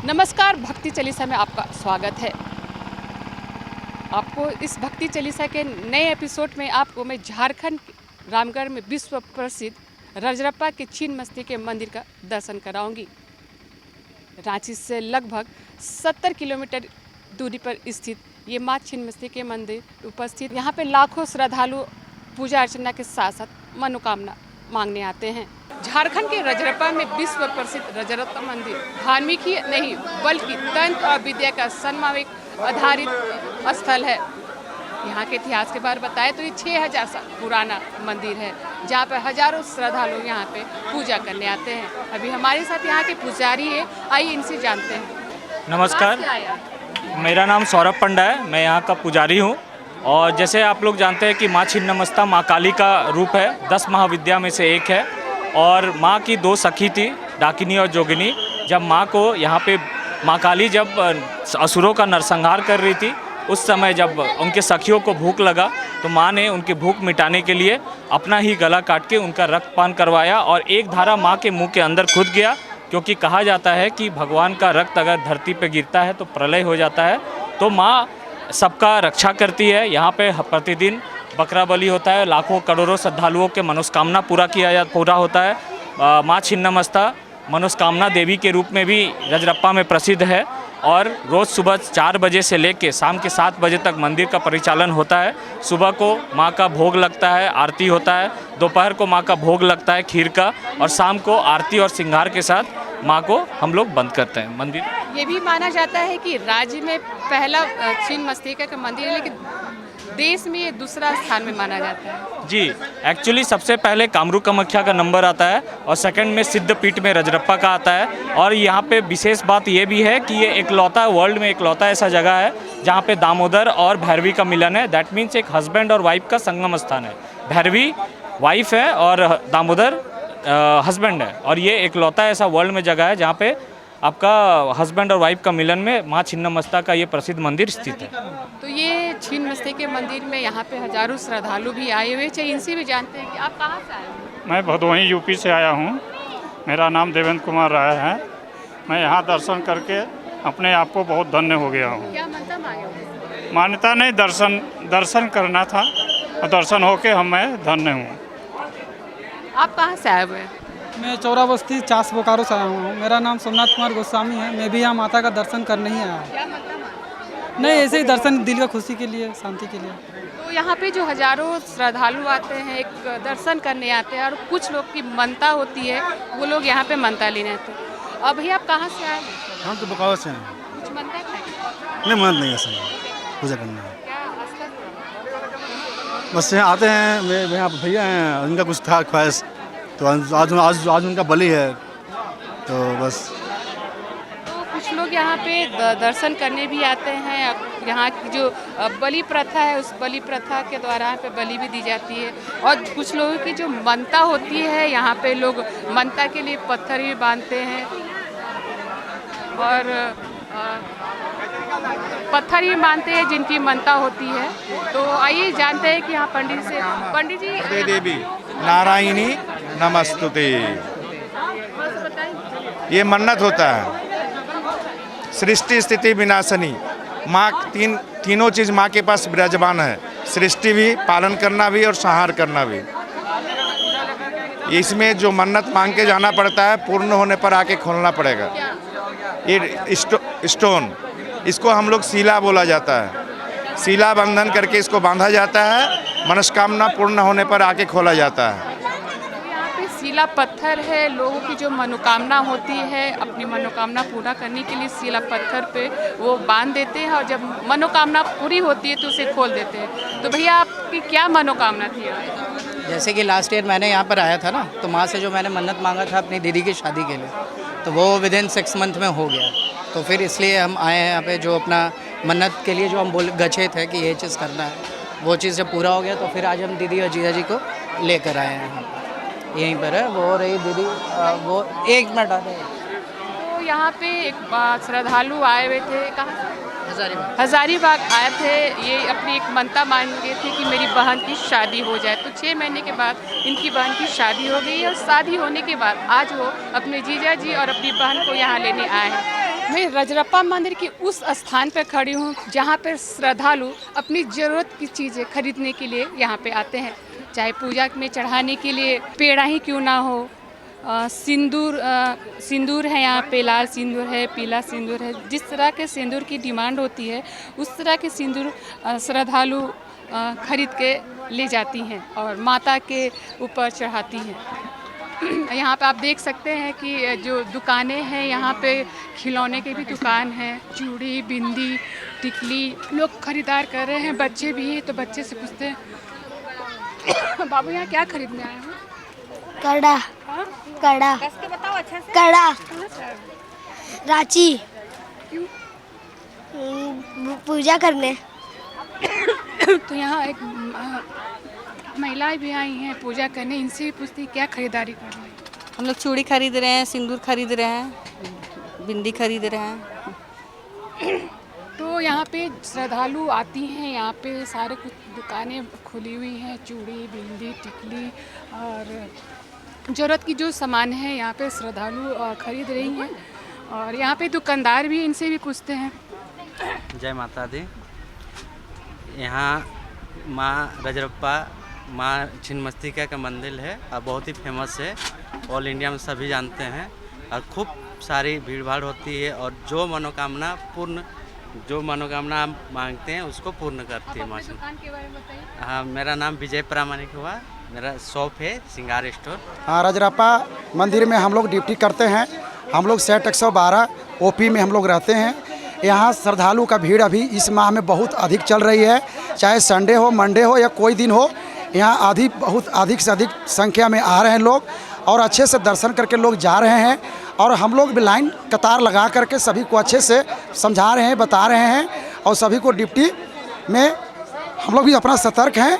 नमस्कार, भक्ति चालीसा में आपका स्वागत है। आपको इस भक्ति चालीसा के नए एपिसोड में आपको मैं झारखंड रामगढ़ में विश्व प्रसिद्ध रजरप्पा के छिन्नमस्ती के मंदिर का दर्शन कराऊंगी। रांची से लगभग 70 किलोमीटर दूरी पर स्थित ये माँ छिन्नमस्ती के मंदिर उपस्थित यहाँ पे लाखों श्रद्धालु पूजा अर्चना के साथ साथ मनोकामना मांगने आते हैं। झारखंड के रजरप्पा में विश्व प्रसिद्ध रजरप्पा मंदिर धार्मिक ही नहीं बल्कि तंत्र और विद्या का समन्वय आधारित स्थल है। यहाँ के इतिहास के बारे में बताएं तो ये 6000 साल पुराना मंदिर है, जहाँ पर हजारों श्रद्धालु यहाँ पे पूजा करने आते हैं। अभी हमारे साथ यहाँ के पुजारी है, आइए इनसे जानते हैं। नमस्कार, मेरा नाम सौरभ पंडा है, मैं यहाँ का पुजारी हूँ। और जैसे आप लोग जानते हैं कि माँ छिन्नमस्ता माँ काली का रूप है, 10 महाविद्या में से एक है। और माँ की 2 सखी थी, डाकिनी और जोगिनी। जब माँ को यहाँ पे माँ काली जब असुरों का नरसंहार कर रही थी, उस समय जब उनके सखियों को भूख लगा तो माँ ने उनकी भूख मिटाने के लिए अपना ही गला काट के उनका रक्तपान करवाया और एक धारा माँ के मुंह के अंदर खुद गया, क्योंकि कहा जाता है कि भगवान का रक्त अगर धरती पे गिरता है तो प्रलय हो जाता है। तो माँ सबका रक्षा करती है। यहाँ पे प्रतिदिन बकरा बलि होता है, लाखों करोड़ों श्रद्धालुओं के मनोकामना पूरा होता है। माँ छिन्नमस्ता मनोकामना देवी के रूप में भी रजरप्पा में प्रसिद्ध है। और रोज़ सुबह 4 बजे से लेकर शाम के 7 बजे तक मंदिर का परिचालन होता है। सुबह को माँ का भोग लगता है, आरती होता है। दोपहर को माँ का भोग लगता है खीर का, और शाम को आरती और श्रृंगार के साथ माँ को हम लोग बंद करते हैं मंदिर। ये भी माना जाता है कि राज्य में पहला छिन्नमस्ती का मंदिर है, लेकिन देश में ये दूसरा स्थान में माना जाता है। जी, एक्चुअली सबसे पहले कामरू कामाख्या का नंबर आता है और सेकंड में सिद्धपीठ में रजरप्पा का आता है। और यहाँ पे विशेष बात ये भी है कि ये एकलौता वर्ल्ड में एकलौता ऐसा जगह है जहाँ पे दामोदर और भैरवी का मिलन है। दैट मीन्स एक हस्बैंड और वाइफ का संगम स्थान है। भैरवी वाइफ है और दामोदर हस्बैंड है। और ये एकलौता ऐसा वर्ल्ड में जगह है जहाँ पे आपका हस्बैंड और वाइफ का मिलन में माँ छिन्नमस्ता का ये प्रसिद्ध मंदिर स्थित है। तो ये छिन्नमस्ती के मंदिर में यहाँ पे हजारों श्रद्धालु भी आए हुए। चाहिए इनसे भी जानते हैं कि आप कहाँ से आए हैं। मैं भदोही यूपी से आया हूँ। मेरा नाम देवेंद्र कुमार राय है। मैं यहाँ दर्शन करके अपने आप को बहुत धन्य हो गया हूँ। क्या मान्यता मांगे हो? मान्यता नहीं, दर्शन करना था और दर्शन होके मैं धन्य हूँ। आप कहाँ से आए हुए हैं? मैं चौरा बस्ती चास बोकारो से आया हूँ। मेरा नाम सोमनाथ कुमार गोस्वामी है। मैं भी यहाँ माता का दर्शन करने ही आया हूँ। क्या मान्यता मांगे? नहीं, ऐसे ही दर्शन, दिल का खुशी के लिए, शांति के लिए। तो यहाँ पे जो हजारों श्रद्धालु आते हैं, एक दर्शन करने आते हैं, और कुछ लोग की मनता होती है, वो लोग यहाँ पे मनता लेने आते हैं। अब भैया आप कहाँ से आए हैं? हम तो बोकारो से हैं। कुछ मनता है? नहीं, मदद नहीं है सर, पूजा करना है। क्या आस्था? बस यहाँ आते हैं। मेरे यहाँ भैया हैं, उनका कुछ था ख्वाहिश, तो आज उनका बलि है, तो बस। तो कुछ लोग यहाँ पे दर्शन करने भी आते हैं। यहाँ की जो बलि प्रथा है, उस बलि प्रथा के द्वारा यहाँ पे बलि भी दी जाती है। और कुछ लोगों की जो मनता होती है, यहाँ पे लोग मनता के लिए पत्थर भी बांधते हैं और पत्थर ही मानते हैं जिनकी मनता होती है। तो आइए जानते हैं कि यहाँ पंडित जी देवी नारायणी नमस्तुते, ये मन्नत होता है। सृष्टि स्थिति विनाशनी माँ, तीनों चीज़ माँ के पास विराजमान है। सृष्टि भी, पालन करना भी और संहार करना भी। इसमें जो मन्नत मांग के जाना पड़ता है, पूर्ण होने पर आके खोलना पड़ेगा। ये स्टोन, इसको हम लोग सीला बोला जाता है। सीला बंधन करके इसको बांधा जाता है, मनस्कामना पूर्ण होने पर आके खोला जाता है। सीला पत्थर है, लोगों की जो मनोकामना होती है, अपनी मनोकामना पूरा करने के लिए सीला पत्थर पे वो बांध देते हैं, और जब मनोकामना पूरी होती है तो उसे खोल देते हैं। तो भैया आपकी क्या मनोकामना थी? जैसे कि लास्ट ईयर मैंने यहाँ पर आया था ना, तो माँ से जो मैंने मन्नत मांगा था अपनी दीदी की शादी के लिए, तो वो विदिन 6 मंथ में हो गया। तो फिर इसलिए हम आए हैं यहाँ पे, जो अपना मन्नत के लिए जो हम गच्छे थे कि ये चीज़ करना है, वो चीज़ जब पूरा हो गया तो फिर आज हम दीदी और जीजा जी को लेकर आए हैं। यहीं पर है वो रही दीदी, वो 1 मिनट आते हैं। तो यहाँ पे एक श्रद्धालु आए हुए थे, कहाँ? हजारीबाग आए थे। ये अपनी एक मनता मांगे थे कि मेरी बहन की शादी हो जाए। तो 6 महीने के बाद इनकी बहन की शादी हो गई, और शादी होने के बाद आज वो अपने जीजा जी और अपनी बहन को यहाँ लेने आए हैं। मैं रजरप्पा मंदिर के उस स्थान पर खड़ी हूँ जहाँ पर श्रद्धालु अपनी ज़रूरत की चीज़ें खरीदने के लिए यहाँ पे आते हैं, चाहे पूजा में चढ़ाने के लिए पेड़ा ही क्यों ना हो। सिंदूर है, यहाँ पे लाल सिंदूर है, पीला सिंदूर है। जिस तरह के सिंदूर की डिमांड होती है उस तरह के सिंदूर श्रद्धालु खरीद के ले जाती हैं और माता के ऊपर चढ़ाती हैं। यहाँ पे आप देख सकते हैं कि जो दुकानें हैं, यहाँ पे खिलौने की भी दुकान है, चूड़ी, बिंदी, टिकली, लोग खरीदार कर रहे हैं। बच्चे भी हैं तो बच्चे से पूछते हैं बाबू यहाँ क्या खरीदने आए हो? कड़ा। कड़ा। कस के बताओ अच्छा से। कड़ा। रांची। क्यों? पूजा करने। तो यहाँ एक महिलाएं भी आई हैं पूजा करने, इनसे भी पूछती हैं क्या खरीदारी कर रही हैं। हम लोग चूड़ी खरीद रहे हैं, सिंदूर खरीद रहे हैं, बिंदी खरीद रहे हैं। तो यहाँ पे श्रद्धालु आती हैं, यहाँ पे सारे कुछ दुकानें खुली हुई हैं, चूड़ी, बिंदी, टिकली और ज़रूरत की जो सामान है यहाँ पे श्रद्धालु खरीद रही हैं। और यहाँ पे दुकानदार भी, इनसे भी पूछते हैं। जय माता दी। यहाँ माँ रजरप्पा, माँ छिन्नमस्तिका का मंदिर है और बहुत ही फेमस है, ऑल इंडिया में सभी जानते हैं और खूब सारी भीड़ भाड़ होती है और जो मनोकामना आप मांगते हैं उसको पूर्ण करती है माँ। दुकान के बारे में बताइए। हाँ, मेरा नाम विजय प्रामाणिक हुआ, मेरा शॉप है सिंगार स्टोर। हाँ, रजरप्पा मंदिर में हम लोग ड्यूटी करते हैं। हम लोग सेट 112 ओपी में हम लोग रहते हैं। यहाँ श्रद्धालु का भीड़ अभी इस माह में बहुत अधिक चल रही है, चाहे संडे हो, मंडे हो या कोई दिन हो। यहाँ बहुत अधिक से अधिक संख्या में आ रहे हैं लोग और अच्छे से दर्शन करके लोग जा रहे हैं। और हम लोग भी लाइन कतार लगा करके सभी को अच्छे से समझा रहे हैं, बता रहे हैं और सभी को ड्यूटी में हम लोग भी अपना सतर्क हैं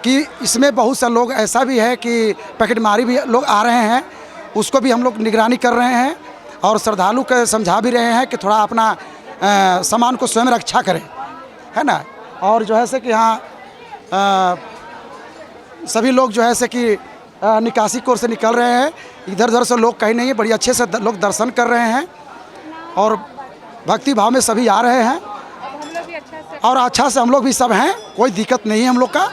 कि इसमें बहुत से लोग ऐसा भी है कि पैकेटमारी भी लोग आ रहे हैं, उसको भी हम लोग निगरानी कर रहे हैं और श्रद्धालु को समझा भी रहे हैं कि थोड़ा अपना सामान को स्वयं रक्षा करें, है ना। और जो है से कि यहाँ सभी लोग जो है से कि निकासी कोर से निकल रहे हैं, इधर उधर से लोग कहीं नहीं है, बड़ी अच्छे से लोग दर्शन कर रहे हैं और भक्ति भाव में सभी आ रहे हैं और अच्छा से हम लोग भी सब हैं, कोई दिक्कत नहीं है हम लोग का।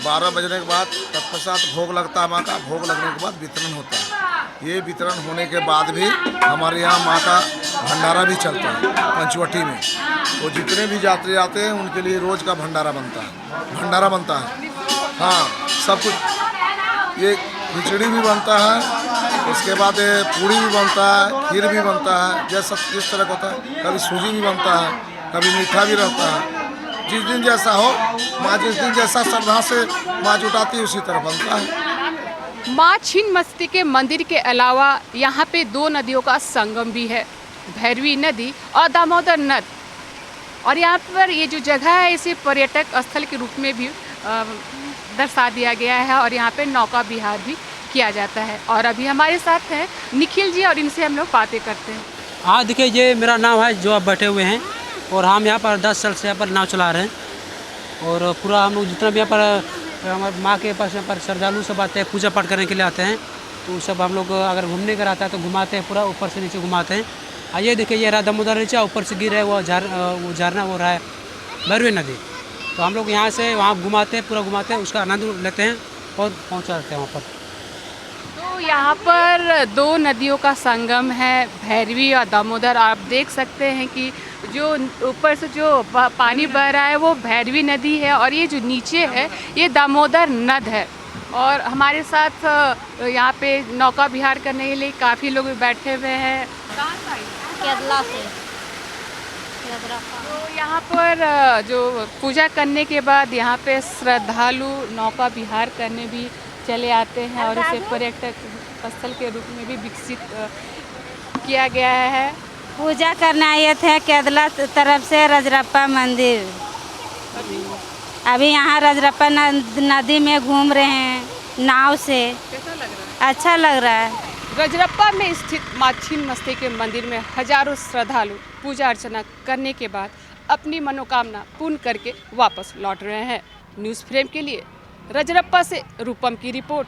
बारह बजने के बाद तत्पश्चात भोग लगता है। माँ का भोग लगने के बाद वितरण होता है। ये वितरण होने के बाद भी हमारे यहाँ माँ का भंडारा भी चलता है पंचवटी में। तो जितने भी यात्री आते हैं उनके लिए रोज़ का भंडारा बनता है। हाँ, सब कुछ, ये खिचड़ी भी बनता है, उसके बाद पूड़ी भी बनता है, खीर भी बनता है, जैसा जिस तरह का होता है। कभी सूजी भी बनता है, कभी मीठा भी रहता है। जिस दिन जैसा हो, माँ जिस दिन जैसा श्रद्धा से माँ जुटाती है उसी तरह बनता है। माँ छिन्नमस्तिका के मंदिर के अलावा यहाँ पे 2 नदियों का संगम भी है, भैरवी नदी और दामोदर नद। और यहाँ पर ये जो जगह है इसे पर्यटक स्थल के रूप में भी दर्शा दिया गया है और यहाँ पे नौका विहार भी किया जाता है। और अभी हमारे साथ हैं निखिल जी और इनसे हम लोग बातें करते हैं। हाँ, देखिए ये मेरा नाम है, जो आप बैठे हुए हैं और हम यहाँ पर 10 साल से यहाँ पर नाव चला रहे हैं और पूरा हम लोग जितना भी यहाँ पर हमारे माँ के पास यहाँ पर श्रद्धालु सब आते हैं, पूजा पाठ करने के लिए आते हैं, तो सब हम लोग अगर घूमने का आता है तो घुमाते हैं, पूरा ऊपर से नीचे घुमाते हैं। आइए देखिए, ये रहा दामोदर नीचे, ऊपर से गिर रहा है वो झरना हो रहा है भैरवी नदी। तो हम लोग यहाँ से वहाँ घुमाते हैं, पूरा घुमाते हैं, उसका आनंद लेते हैं और पहुँचाते हैं वहाँ पर। तो यहाँ पर 2 नदियों का संगम है, भैरवी और दामोदर। आप देख सकते हैं कि जो ऊपर से जो पानी बह रहा है वो भैरवी नदी है और ये जो नीचे है ये दामोदर नद है। और हमारे साथ यहाँ पे नौका विहार करने के लिए काफ़ी लोग बैठे हुए हैं। केरला से। तो यहाँ पर जो पूजा करने के बाद यहाँ पे श्रद्धालु नौका विहार करने भी चले आते हैं और इसे पर्यटक स्थल के रूप में भी विकसित किया गया है। पूजा करने आए थे केरला तरफ से रजरप्पा मंदिर। अभी यहाँ रजरप्पा नदी में घूम रहे हैं नाव से। कैसा लग रहा है? अच्छा लग रहा है। रजरप्पा में स्थित माँ छिन्नमस्ती के मंदिर में हजारों श्रद्धालु पूजा अर्चना करने के बाद अपनी मनोकामना पूर्ण करके वापस लौट रहे हैं। न्यूज़ फ्रेम के लिए रजरप्पा से रूपम की रिपोर्ट।